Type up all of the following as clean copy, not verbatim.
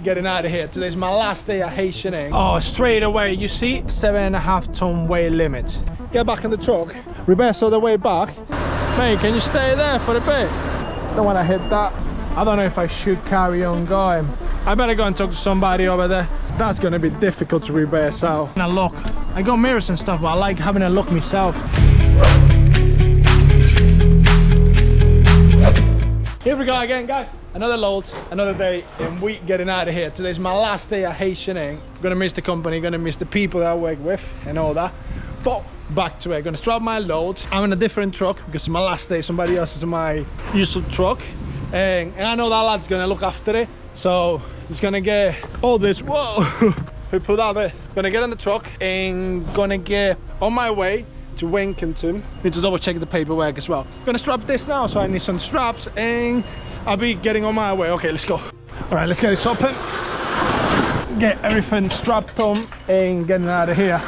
Getting out of here. Today's my last day at H&A. Oh, straight away, you see, 7.5 ton weight limit. Get back in the truck, reverse all the way back. Mate, can you stay there for a bit? Don't want to hit that. I don't know if I should carry on going. I better go and talk to somebody over there. That's going to be difficult to reverse out. Now look, I got mirrors and stuff, but I like having a look myself. Here we go again, guys. Another load, another day, and we getting out of here. Today's my last day at H&A. Gonna miss the company, gonna miss the people that I work with and all that. But back to it, gonna strap my load. I'm in a different truck because it's my last day. Somebody else is in my usual truck. And I know that lad's gonna look after it. So he's gonna get all this, whoa, we put out there. Gonna get in the truck and gonna get on my way to Winkenton. Need to double check the paperwork as well. I'm gonna strap this now, so I need some straps and I'll be getting on my way. Okay, let's go. All right, let's get this open. Get everything strapped on and getting out of here.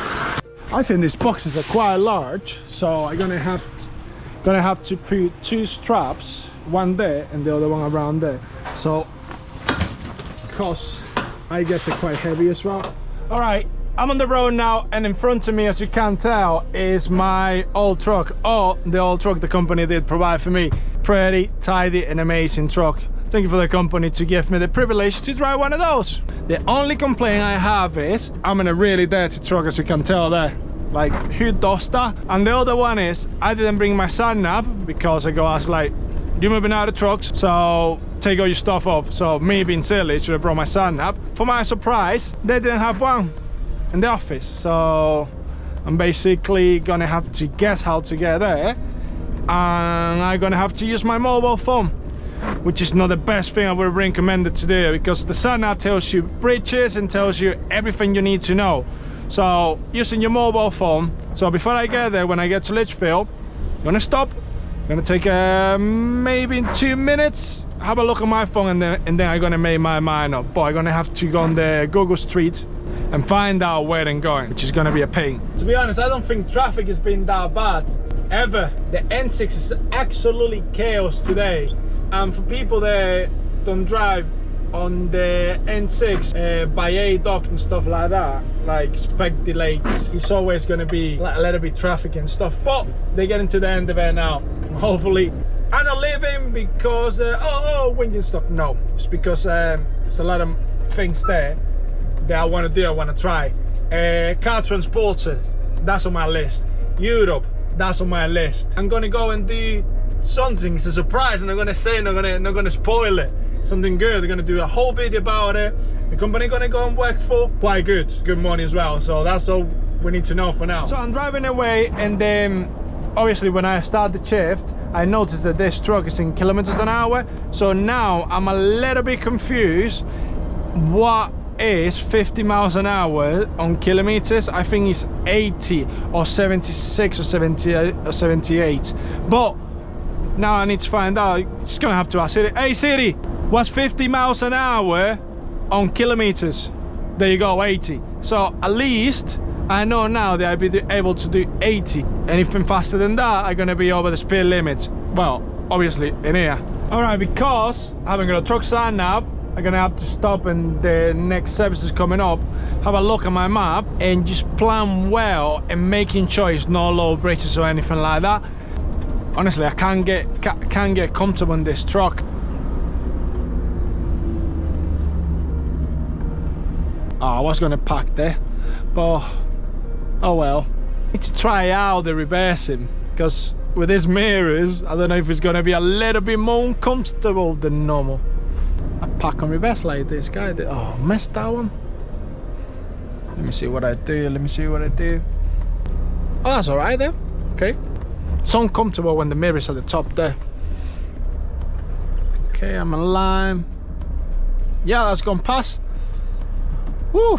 I think these boxes are quite large, so I'm gonna have to put 2 straps, one there and the other one around there. So, because I guess they're quite heavy as well. All right. I'm on the road now, and in front of me, as you can tell, is my old truck, or the old truck the company did provide for me. Pretty tidy and amazing truck. Thank you for the company to give me the privilege to drive one of those. The only complaint I have is I'm in a really dirty truck, as you can tell there. Like, who does that? And the other one is I didn't bring my sat nav because I was like, you're moving out of trucks, so take all your stuff off. So me being silly, should have brought my sat nav. For my surprise, they didn't have one in the office, so I'm basically gonna have to guess how to get there, and I'm gonna have to use my mobile phone, which is not the best thing I would recommend it to do, because the sat nav tells you bridges and tells you everything you need to know. So using your mobile phone. So before I get there, when I get to Litchfield, I'm gonna stop. I'm gonna take maybe 2 minutes, have a look at my phone, and then I'm gonna make my mind up. But I'm gonna have to go on the Google Street and find out where I'm going, which is gonna be a pain. To be honest, I don't think traffic has been that bad ever. The N6 is absolutely chaos today, and for people that don't drive on the N6 by A-Dock and stuff like that, like spec delays, it's always gonna be like a little bit traffic and stuff, but they're getting to the end of it now. Hopefully I'm not leaving because wind and stuff. No, it's because there's a lot of things there that I want to do, I want to try. Car transporter, that's on my list. Europe, that's on my list. I'm gonna go and do something, it's a surprise, and I'm gonna say, not gonna spoil it. Something good, they're gonna do a whole video about it. The company gonna go and work for quite good money as well. So that's all we need to know for now. So I'm driving away, and then obviously when I start the shift, I noticed that this truck is in kilometers an hour. So now I'm a little bit confused. What is 50 miles an hour on kilometers? I think it's 80 or 76 or 78 or 78. But now I need to find out. Just gonna have to ask Siri. Hey Siri, what's 50 miles an hour on kilometers? There you go, 80. So at least I know now that I'll be able to do 80. Anything faster than that, I'm gonna be over the speed limit. Well, obviously in here. All right, because I haven't got a truck sat nav, I'm gonna have to stop, and the next service is coming up, have a look at my map and just plan well and making sure it's no low bridges or anything like that. Honestly, I can't get comfortable in this truck. Oh, I was gonna park there, but oh well. I need to try out the reversing, because with these mirrors, I don't know if it's gonna be a little bit more uncomfortable than normal. I park on reverse like this guy did. Oh, missed that one. Let me see what I do. Oh, that's all right there. Okay. It's uncomfortable when the mirror's at the top there. Okay, I'm in line. Yeah, that's gone past. Woo!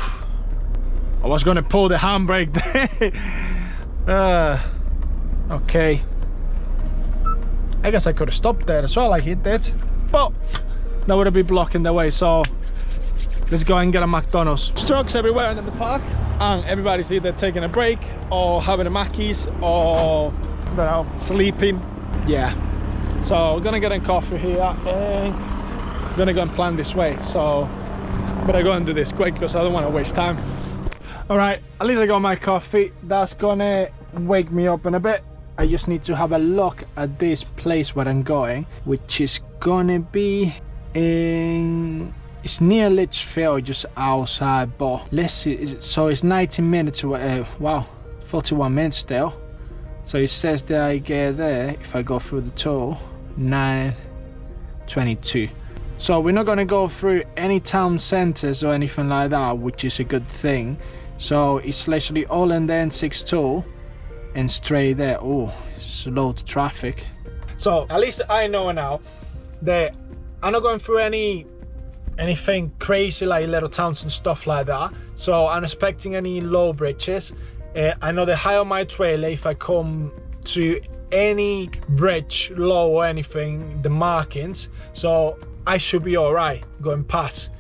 I was gonna pull the handbrake there. Okay. I guess I could have stopped there as well, like he did. But that would have been blocking the way, so let's go and get a McDonald's. Trucks everywhere in the park, and everybody's either taking a break or having a Mackies or I don't know, sleeping. Yeah. So we're gonna get a coffee here and we're gonna go and plan this way. So But I go and do this quick because I don't want to waste time. All right, at least I got my coffee. That's gonna wake me up in a bit. I just need to have a look at this place where I'm going, which is gonna be in... It's near Litchfield, just outside, but let's see. So it's 19 minutes away. Wow, 41 minutes still. So it says that I get there, if I go through the toll, 9:22. So we're not gonna go through any town centers or anything like that, which is a good thing. So it's literally all in the N6 toll and straight there. Oh, it's loads of traffic. So at least I know now that I'm not going through anything crazy like little towns and stuff like that. So I'm expecting any low bridges. I know they're high on my trailer. If I come to any bridge low or anything, the markings, so I should be all right going past.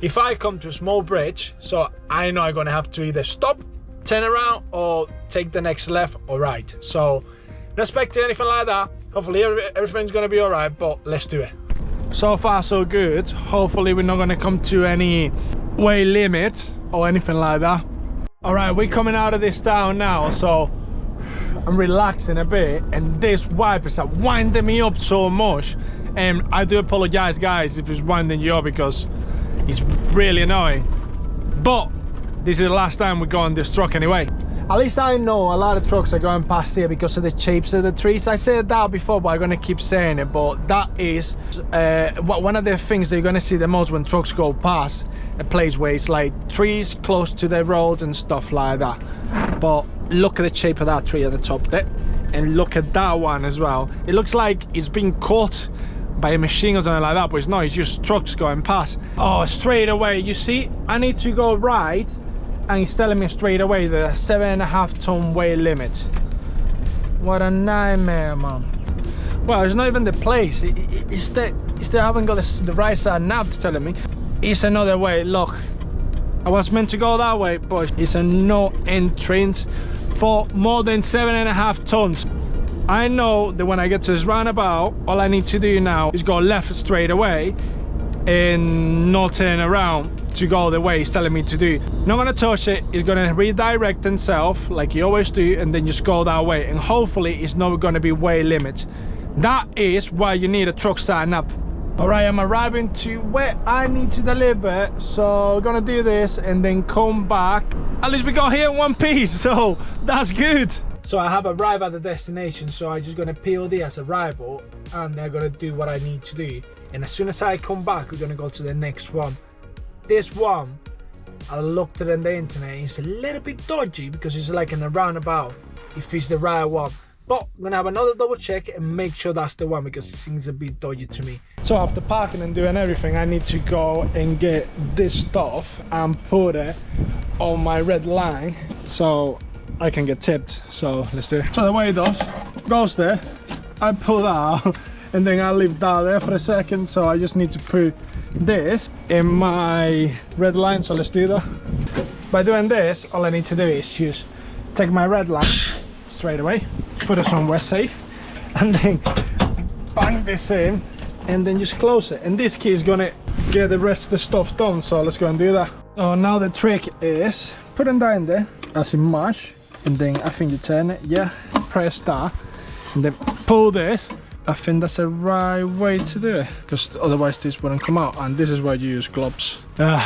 If I come to a small bridge, so I know I'm gonna have to either stop, turn around, or take the next left or right. So not expecting anything like that. Hopefully everything's gonna be all right, but let's do it. So far so good. Hopefully we're not gonna come to any weight limit or anything like that. All right, we're coming out of this town now, so I'm relaxing a bit, and this wipers are winding me up so much. And I do apologize, guys, if it's winding you up, because it's really annoying. But this is the last time we go on this truck anyway. At least I know a lot of trucks are going past here because of the shapes of the trees. I said that before, but I'm gonna keep saying it. But that is one of the things that you're gonna see the most when trucks go past a place where it's like trees close to the road and stuff like that. But look at the shape of that tree at the top there, and look at that one as well. It looks like it's been caught by a machine or something like that, but it's not. It's just trucks going past. Oh, straight away, you see, I need to go right, and he's telling me straight away the 7.5 ton weight limit. What a nightmare, man. Well, it's not even the place. It's they haven't got the right side nav to telling me. It's another way. Look, I was meant to go that way, but it's a no entrance for more than 7.5 tons. I know that when I get to this roundabout, all I need to do now is go left straight away and not turn around to go the way he's telling me to do. Not gonna touch it. He's gonna redirect himself like he always do, and then just go that way, and hopefully it's not gonna be weight limit. That is why you need a truck sign up. All right, I'm arriving to where I need to deliver, so I'm gonna do this and then come back. At least we got here in one piece, so that's good. So I have arrived at the destination, so I'm just gonna POD as arrival, and they're gonna do what I need to do. And as soon as I come back, we're gonna go to the next one. This one, I looked at it on the internet, it's a little bit dodgy because it's like in a roundabout, if it's the right one. But I'm gonna have another double check and make sure that's the one, because it seems a bit dodgy to me. So after parking and doing everything, I need to go and get this stuff and put it on my red line so I can get tipped. So let's do it. So the way it goes there, I pull that out and then I leave that there for a second. So I just need to put this in my red line. So let's do that. By doing this, all I need to do is just take my red line straight away, put it somewhere safe, and then bang this in, and then just close it. And this key is gonna get the rest of the stuff done. So let's go and do that. Oh, now the trick is putting that in there as in march, and then I think you turn it, yeah, press start, and then pull this. I think that's the right way to do it, because otherwise this wouldn't come out, and this is where you use gloves. At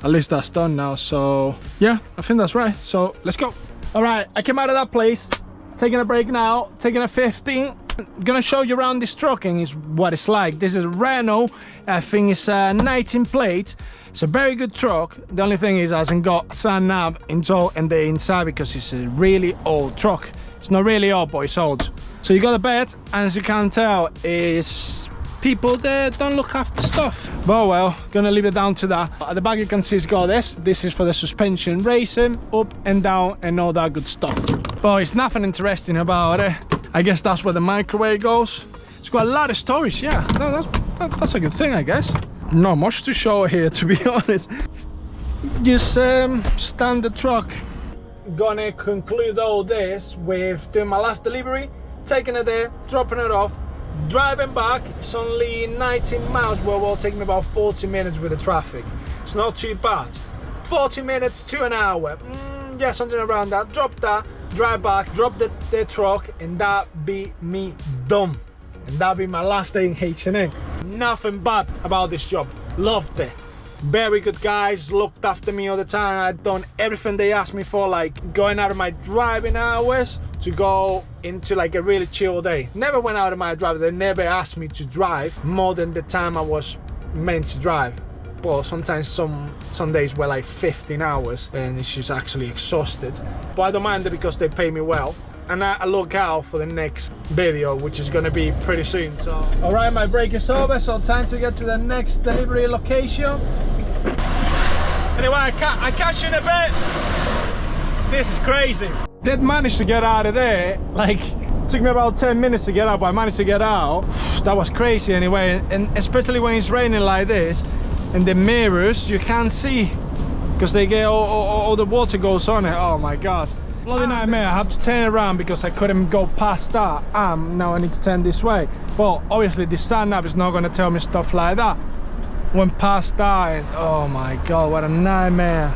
least that's done now, so yeah, I think that's right. So let's go. All right, I came out of that place, taking a break now, taking a 15. I'm gonna show you around this truck and is what it's like. This is a Renault, I think it's a 19 plate. It's a very good truck. The only thing is it hasn't got a sat nav installed in the inside because it's a really old truck. It's not really old, but it's old. So you got a bed, and as you can tell, is people that don't look after stuff. But well, gonna leave it down to that. At the back you can see it's got this. This is for the suspension racing, up and down and all that good stuff. But it's nothing interesting about it. I guess that's where the microwave goes. It's got a lot of storage, yeah. No, that's a good thing, I guess. Not much to show here, to be honest. Just standard truck. Gonna conclude all this with doing my last delivery, taking it there, dropping it off, Driving back, it's only 19 miles, where will take me about 40 minutes with the traffic. It's not too bad. 40 minutes to an hour, yeah, something around that. Drop that, drive back, drop the truck, and that be me done. And that be my last day in H&N. Nothing bad about this job. Loved it. Very good guys, looked after me all the time. I'd done everything they asked me for, like going out of my driving hours to go into like a really chill day. Never went out of my drive. They never asked me to drive more than the time I was meant to drive. But sometimes some days were like 15 hours and it's just actually exhausted. But I don't mind it because they pay me well. And I look out for the next video, which is gonna be pretty soon. So, all right, my break is over, so time to get to the next delivery location. Anyway, I catch you in a bit. This is crazy. Did manage to get out of there. Like, it took me about 10 minutes to get out, but I managed to get out. That was crazy anyway, and especially when it's raining like this, and the mirrors you can't see because they get all the water goes on it. Oh my god. Bloody nightmare. I had to turn around because I couldn't go past that. Now I need to turn this way. But obviously the sat nav is not going to tell me stuff like that. Went past that and oh my god, what a nightmare.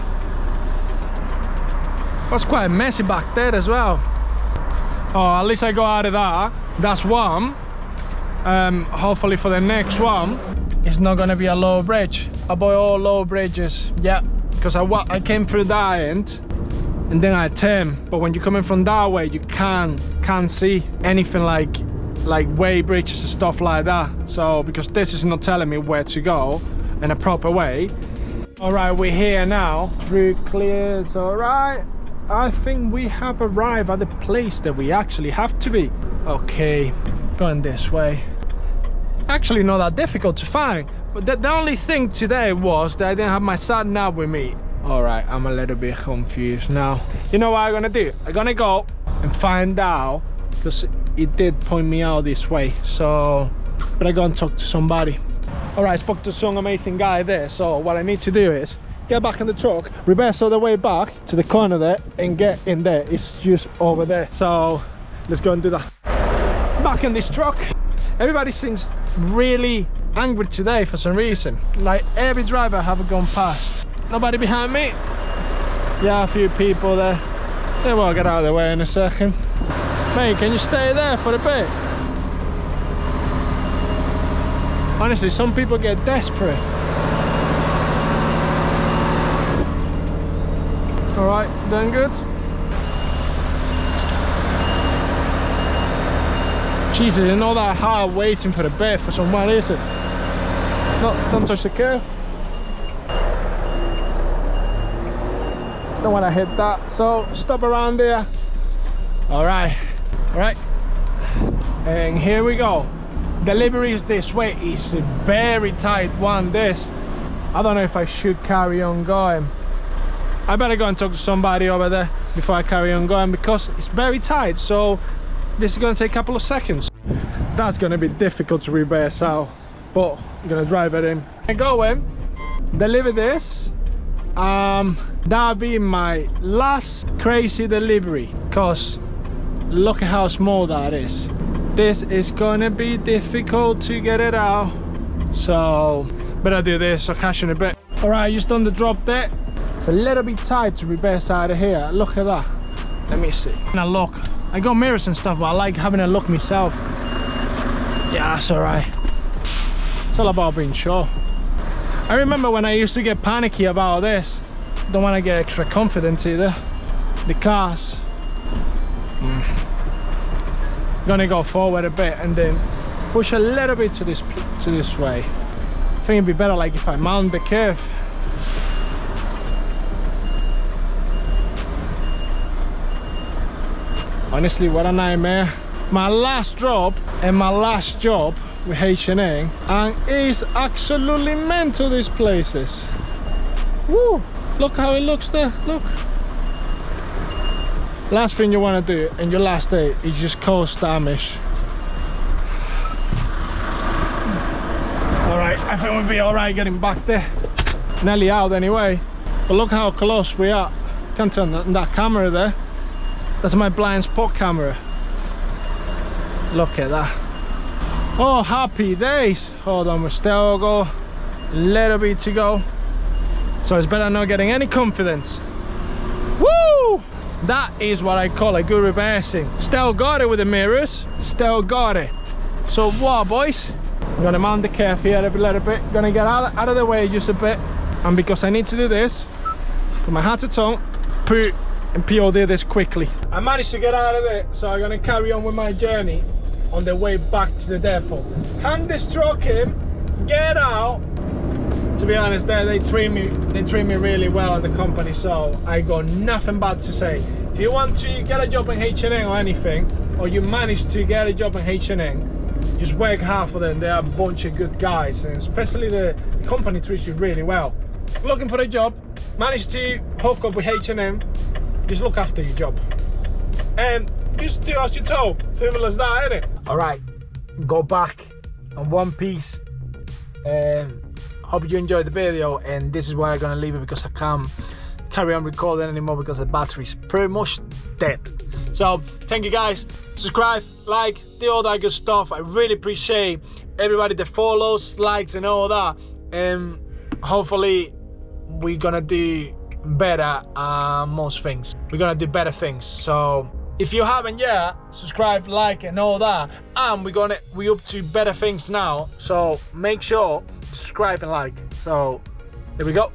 It was quite messy back there as well. Oh, at least I got out of that. That's one. Hopefully for the next one, it's not going to be a low bridge. I avoid all low bridges. Yeah, because I came through that end. And then I turn, but when you're coming from that way, you can't see anything like way bridges and stuff like that. So because this is not telling me where to go in a proper way. All right, we're here now. Through clear. It's all right. I think we have arrived at the place that we actually have to be. Okay, going this way. Actually, not that difficult to find. But the only thing today was that I didn't have my sat nav with me. All right, I'm a little bit confused now. You know what I'm gonna do? I'm gonna go and find out, because it did point me out this way. So, but I go and talk to somebody. All right, I spoke to some amazing guy there. So what I need to do is get back in the truck, reverse all the way back to the corner there and get in there. It's just over there. So let's go and do that. Back in this truck. Everybody seems really angry today for some reason. Like every driver I have gone past. Nobody behind me. Yeah, a few people there. They will get out of the way in a second. Mate, can you stay there for a bit? Honestly, some people get desperate. All right, doing good? Jesus, it's not that hard waiting for the bit for someone, is it? No, don't touch the curve. Don't want to hit that, so stop around there. All right, and here we go. Delivery is this way. It's a very tight one, this. I don't know if I should carry on going. I better go and talk to somebody over there before I carry on going, because it's very tight. So this is going to take a couple of seconds. That's going to be difficult to reverse out, but I'm going to drive it in. I go in, deliver this. That'll be my last crazy delivery, because look at how small that is. This is gonna be difficult to get it out, so better do this. I'll catch you in a bit. All right, just done the drop there. It's a little bit tight to reverse out of here. Look at that. Let me see. Now look, I got mirrors and stuff, but I like having a look myself. Yeah, that's all right. It's all about being sure. I remember when I used to get panicky about this. Don't want to get extra confident either. The cars. Gonna go forward a bit and then push a little bit to this way. I think it'd be better like if I mount the curve. Honestly, what a nightmare. My last drop and my last job with H&N, and it's absolutely mental, these places. Woo! Look how it looks there, look. Last thing you want to do in your last day is just cause damage. Alright, I think we'll be alright getting back there. Nearly out anyway. But look how close we are. Can't turn that camera there. That's my blind spot camera. Look at that. Oh, happy days. Hold on, we still go a little bit to go. So it's better not getting any confidence. Woo! That is what I call a good reversing. Still got it with the mirrors. Still got it. So what, boys? I'm gonna mount the curve here a little bit. Gonna get out of the way just a bit. And because I need to do this, put my hat to tongue, put and POD this quickly. I managed to get out of it, so I'm gonna carry on with my journey on the way back to the depot. Hand this truck in, get out. To be honest, they treat me really well in the company, so I got nothing bad to say. If you want to get a job in H&M or anything, or you manage to get a job in H&M, just work hard for them. They are a bunch of good guys, and especially the company treats you really well. Looking for a job, manage to hook up with H&M, just look after your job. And just do as you're told. Simple as that, isn't it? Alright, go back on one piece. Hope you enjoyed the video, and this is where I'm gonna leave it because I can't carry on recording anymore because the battery's pretty much dead. So thank you guys, subscribe, like, do all that good stuff. I really appreciate everybody that follows, likes and all that, and hopefully we're gonna do better most things. We're gonna do better things. So if you haven't yet, subscribe, like and all that, and we up to better things now, so make sure subscribe and like. So there we go.